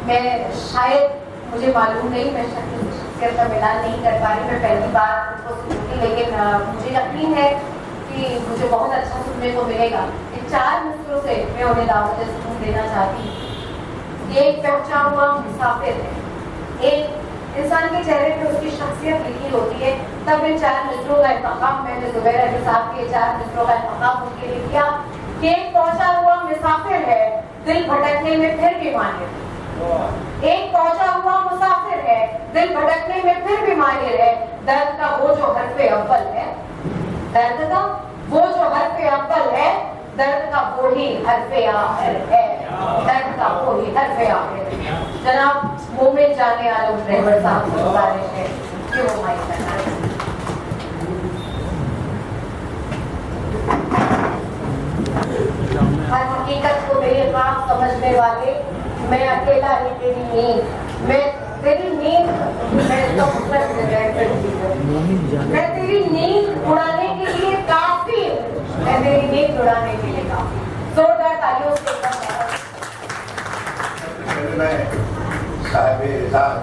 میں شاید مجھے معلوم نہیں، میں شخصیت کا ملان نہیں کر پا رہی، میں پہلی بار ان کو سنوں گی، لیکن مجھے یقین ہے کہ مجھے بہت اچھا سننے کو ملے گا۔ ان 4 مصروں سے میں انہیں دعوت سکون دینا چاہتی ہوں۔ یہ ایک پہنچا ہوا مسافر ہے، ایک انسان کے چہرے پہ اس کی شخصیت لکھی ہوتی ہے، تب ان 4 مصروں کا انتخاب میں نے زبیر علی صاحب کے 4 مصروں کا انتخاب ان کے لیے کیا کہ ایک پہنچا ہوا مسافر ہے، دل بھٹکنے میں پھر بھی ماہر ہے۔ ایک پہنچا ہوا مسافر ہے، دل بھٹکنے میں پھر بھی ماہر ہے۔ درد کا وہ جو حرف اول ہے، درد کا وہ جو حرف اول ہے، درد کا وہی حرف آخر ہے، درد کا وہی حرف آخر ہے۔ جناب مومن جانے عالم رہبر صاحب سے گزارش ہے کہ وہ مائک کرنا ہے۔ ہر حقیقت کو میرے خواب سمجھنے والے، میں اکیلا ہی تیری نیند، میں تیری نیند، میں تیری نیند اڑانے کے لیے کافی ہوں، میں تیری نیند اڑانے کے لیے کافی ہوں۔ زوردار تالیوں سے میں صاحب اعزاز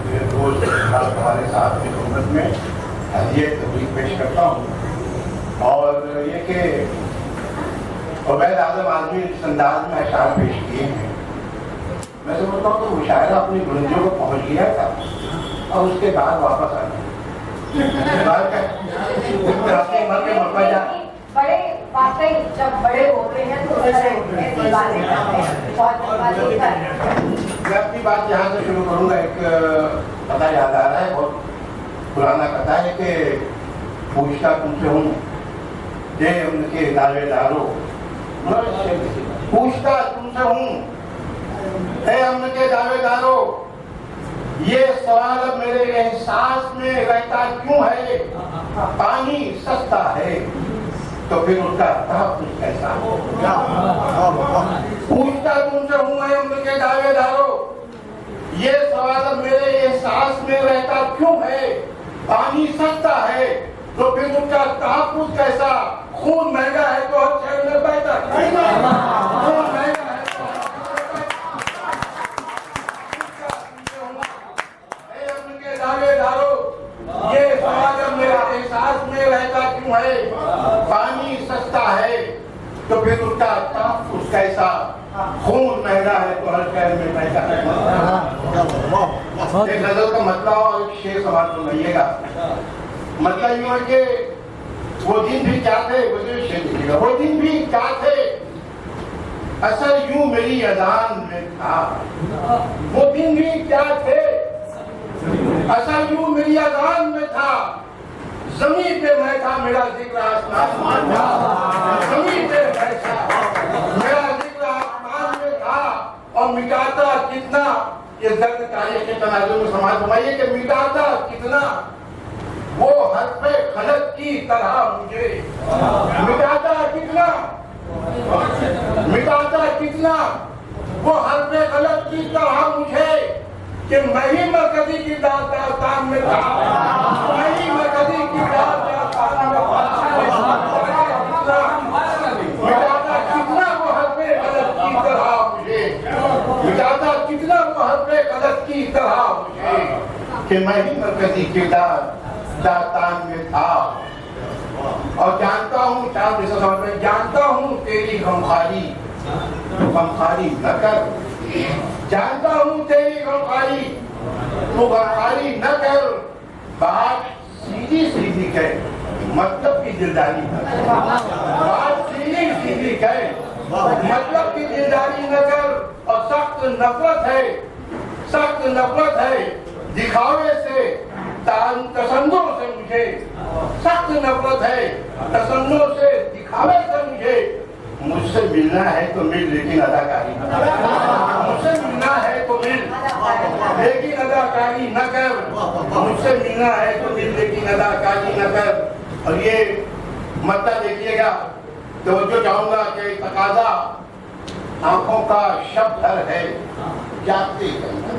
میرے دوست ہمارے صاحب کی خدمت میں یہ تبریک پیش کرتا ہوں، اور یہ کہ عبید اعظم آدمی اس انداز میں اشعار پیش کیے ہیں، میں سمجھتا ہوں کہ مشاعرہ اپنی بلندیوں کو پہنچ گیا تھا اور اس کے بعد واپس آ گیا۔ بڑے واقعی جب بڑے ہوتے ہیں تو میں اپنی بات یہاں سے شروع کروں گا۔ ایک قطعہ یاد آ رہا ہے، بہت پرانا قطعہ ہے کہ پوچھتا تم سے ہوں دے ان کے دعوے داروں، پوچھتا تم سے ہوں اے امن کے دعوے داروں، یہ سوال اب میرے احساس میں رہتا کیوں ہے، پانی سستا ہے تو پھر اس کا تحفظ کیسا ہو۔ پوچھتا تم سے ہوں اے امن کے دعوے داروں، یہ سوال اب میرے احساس میں رہتا کیوں ہے، پانی سستا ہے تو پھر اس کا تحفظ کیسا، خون مہنگا ہے تو ہر شہر میں بہتا ہے، خون مہنگا ہے تو اے امن کے دعوے داروں، یہ سوال اب میرے احساس میں رہتا کیوں ہے، پانی سستا ہے تو پھر اس کا تحفظ کیسا، خون مہنگا ہے تو ہر شہر میں بہتا ہے۔ ایک غزل کا مطلب اور ایک شعر سماعت سنائیے گا۔ مطلب یوں ہے کہ وہ دن بھی کیا تھے، وہ دن بھی کیا تھے، اثر یوں میری اذان میں تھا، وہ دن بھی کیا تھے، اثر یوں میری اذان میں تھا، زمین پہ میں تھا میرا ذکر آسمان تھا، زمین پہ میں تھا میرا ذکر آسمان میں تھا، اور مٹاتا کتنا، یہ درد کاریہ کے تناظر میں سماعت فرمائیے کہ مٹاتا کتنا وہ حرف خلق کی طرح مجھے، مٹاتا کتنا، مٹاتا کتنا وہ حرف خلق کی طرح مجھے، کہ میں ہی مرکزی کی داستان میں تھا، میں ہی مرکزی کی داستان میں تھا، مٹاتا کتنا وہ حرف خلق کی طرح مجھے، مٹاتا کتنا وہ حرف خلق کی طرح مجھے، کہ میں ہی مرکزی کی داستان میں تھا، اور جانتا ہوں چاند جیسا سمجھ میں، جانتا ہوں تیری غمخواری تو غمخواری نہ کر، جانتا ہوں تیری غمخواری تو غمخواری نہ کر، بات سیدھی سیدھی کہہ مطلب کی دلداری نہ کر، بات سیدھی سیدھی کہہ مطلب کی دلداری نہ کر، اور سخت نفرت ہے، سخت نفرت ہے دکھاوے سے، تصنع سے مجھے، سخت نفرت ہے تصنع سے، دکھاوے سے مجھے، مجھ سے ملنا ہے تو مل لیکن اداکاری نہ کر، مجھ سے ملنا ہے تو مل لیکن اداکاری نہ کر، مجھ سے ملنا ہے تو مل لیکن اداکاری نہ کر۔ اور یہ مطلب دیکھیے گا، توجہ چاہوں گا کہ تقاضا آنکھوں کا شب بھر ہے جاگتے رہنا،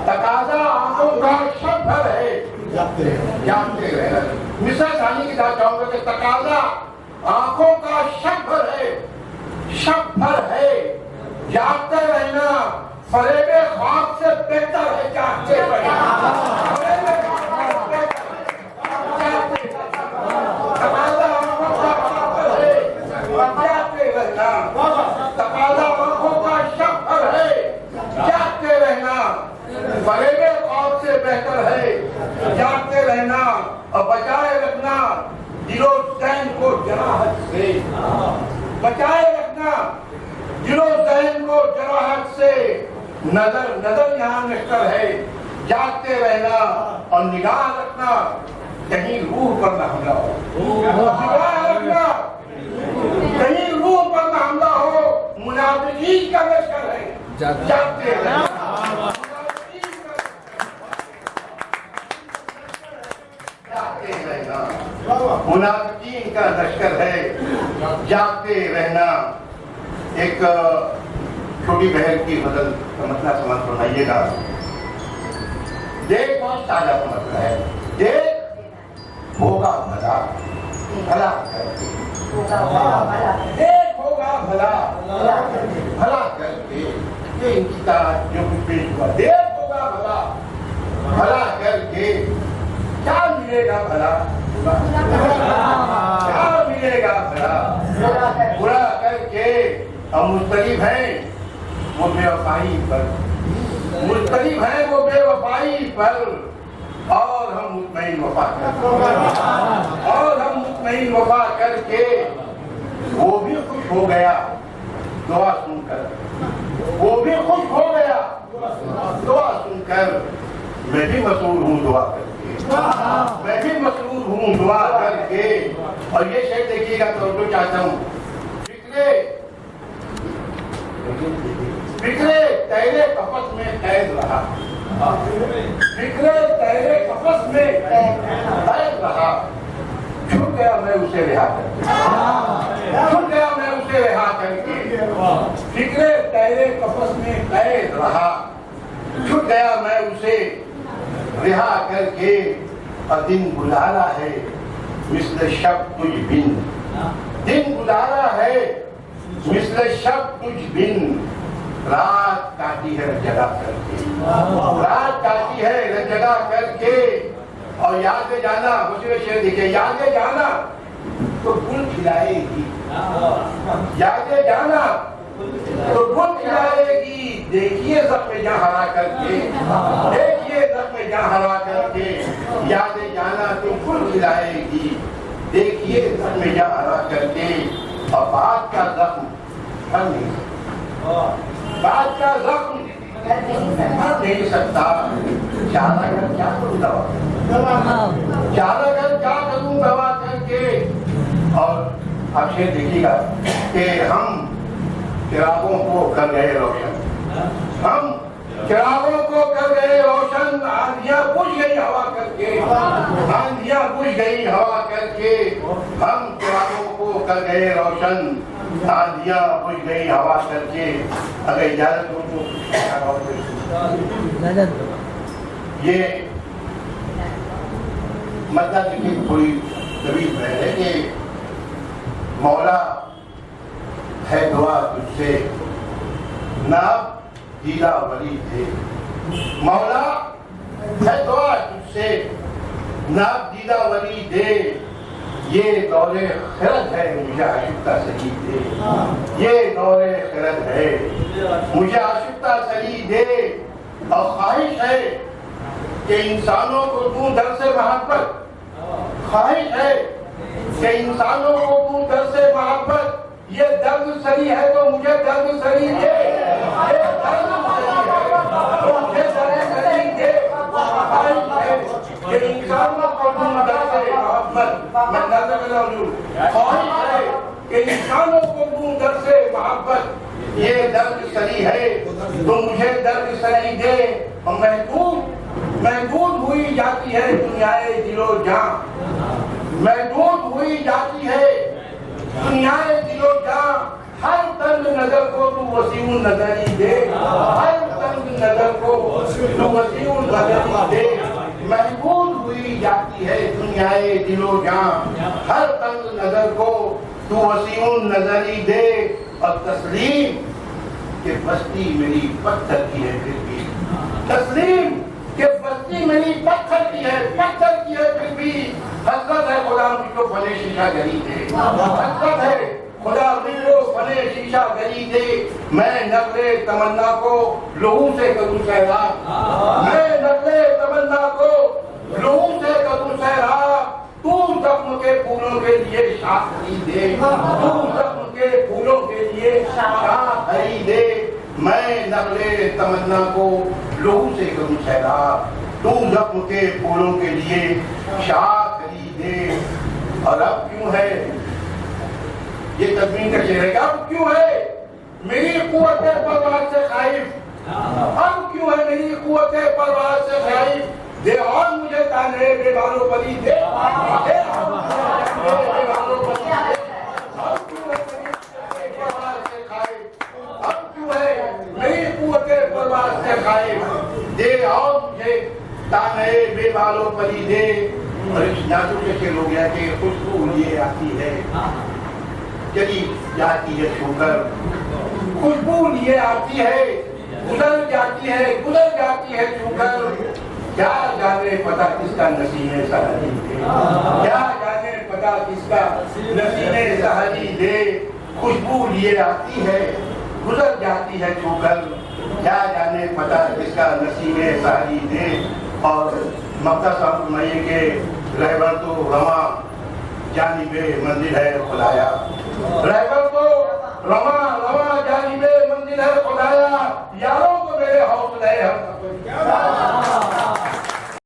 تقاضا آنکھوں کا شب بھر ہے جاگتے رہنا۔ مثال ثانی کی بات چاہوں گا کہ تقاضا آنکھوں کا شب بھر ہے، شب بھر ہے جاگتے رہنا، فریب خواب سے بہتر ہے جاگتے رہنا تقاضا آنکھوں کا پاپر ہے جاگتے رہنا تقاضا آنکھوں کا شفر ہے جاگتے رہنا فریب خواب سے بہتر ہے جاگتے رہنا اور بچائے رکھنا دل و ذہن کو جراحت سے بچائے رکھنا دل و ذہن کو جراحت سے نظر یہاں نشتر ہے جاگتے رہنا اور نگاہ رکھنا کہیں روح پر نہ حملہ ہو نگاہ رکھنا کہیں روح پر نہ حملہ ہو منافقین کا لشکر ہے جاگتے رہنا منافقین کا لشکر ہے جاگتے رہنا ایک چھوٹی بہن کی غزل کا مسئلہ سمجھ فرمائیے گا دیکھ بہت تازہ مسئلہ ہے دیکھ ہوگا بھلا بھلا کر کے دیکھ ہوگا بھلا بھلا کر کے یہ ان کی طرح جو کچھ پیش ہوا دیکھ ہوگا بھلا بھلا کر کے کیا ملے گا بھلا کیا ملے گا بھلا برا کر کے ہم مختلف ہیں وہ بے وفائی پر مختلف ہیں وہ بے وفائی پر اور ہم مطمئن وفا کر کے وہ بھی خوش ہو گیا دعا سن کر وہ بھی خوش ہو گیا دعا سن کر میں بھی مسرور ہوں دعا کر کے میں بھی مسرور ہوں دعا کر کے اور یہ شعر دیکھیے گا تو چاہتا ہوں فکرے تیرے قفس میں قید رہا فکرے تیرے قفس میں قید رہا چھوٹ گیا میں اسے رہا کر کے چھوٹ گیا میں اسے رہا کر کے فکرے تیرے قفس میں قید رہا چھوٹ گیا میں اسے رہا کر کے اور دن گزارا ہے مثل شب تجھ بن دن گزارا ہے مثل شب تجھ بن رات کاٹی ہے جگہ کر کے رات کاٹی ہے جگہ کر کے اور یاد جانا دوسرے شعر دیکھیں یاد جانا تو گل کھلائے گی یاد جانا تو گل کھلائے گی دیکھیے زخم جہاں ہرا کر کے دیکھیے زخم جہاں ہرا کر کے یاد جانا تو گل کھلائے گی دیکھیے زخم جہاں ہرا کر کے اور بات کا زخم بھر نہیں سکتا بات کا زخم بھر نہیں سکتا چارہ کر کیا کروں دوا چارہ کر کیا کروں دوا کر کے اور آپ شعر دیکھیے گا کہ ہم چراغوں کو کر گئے روشن ہم چراغوں کو کر گئے روشن آندھیاں بجھ گئی ہوا کر کے آندھیاں بجھ گئی ہوا کر کے ہم چراغوں کو کر گئے روشن آندھیاں بجھ گئی ہوا کر کے اگر اجازت ہو تو یہ مطلب کی تھوڑی طویل ہے کہ مولا ہے دعا تجھ سے ناب دیدہ ولی تھے مولا ہے دعا تجھ سے ناب دیدہ ولی دے یہ دور خرد ہے مجھے عاشقہ سلی دے یہ دور خرد ہے مجھے عاشقہ سلی دے اور خواہش ہے کہ انسانوں کو دوں در سے محبت خواہش ہے کہ انسانوں کو دوں در سے محبت یہ درد سری ہے تو مجھے درد سری دے یہ درد سری ہے مجھے درد سری دے خواہش ہے کہ انسانوں کو دوں در سے محبت میں نظر کرنا ہوں خواہش ہے کہ انسانوں کو دوں در سے محبت یہ درد سری ہے تو مجھے درد سری دے اور محدود ہوئی جاتی ہے دنیائے دل و جان محدود ہوئی جاتی ہے دنیائے دل و جان ہر تنگ نظر کو تو وسیع نظری دے ہر تنگ نظر کو تو وسیع نظری دے محدود ہوئی جاتی ہے دنیائے دل و جان ہر تنگ نظر کو تو وسیع نظری دے اور کہ بستی میری پتھر کی ہے پھر بھی، تسلیم کہ بستی میری پتھر کی ہے پھر بھی، حسرت ہے خدا مجھ کو بنے شیشہ گری دے، حسرت ہے خدا مجھ کو بنے شیشہ گری دے، میں نقل تمنا کو لہو سے کروں سیراب، میں نقل تمنا کو لہو سے کروں سیراب، تو زخم کے پھولوں کے لیے شاخ خریدے، تو زخم کے پھولوں کے لیے شاخ خریدے، میں نقل تمنا کو لہو سے کروں سیراب، تو زخم کے پھولوں کے لیے شاخ خریدے۔ اور اب کیوں ہے یہ تدبین کا شعر ہے کہ اب کیوں ہے میری قوت پرواز سے خائف، اب کیوں ہے میری قوت پرواز سے خائف، دے اور مجھے تانے بے بالوں پری دے، اب کیوں ہے میری قوت پرواز سے خائف، دے اور مجھے تانے بے بالوں پری دے۔ اور اس نازک سے شعر ہو گیا کہ خوشبو یہ آتی ہے چلی جاتی ہے چھو کر، خوشبو لیے آتی ہے گزر جاتی ہے چھو کر، کیا جانے پتا کس کا نسیم سہری دے، کیا جانے پتا کس کا نسیم سہری دے، خوشبو لیے آتی ہے گزر جاتی ہے چھو کر، کیا جانے پتا کس کا نسیم سہری دے۔ اور مقدس صاحب فرمائیے کہ رہبر تو رواں جانب منزل ہے خدایا، رہبر تو رواں جانب منزل ہے خدایا، یاروں کو میرے حوصلے ہم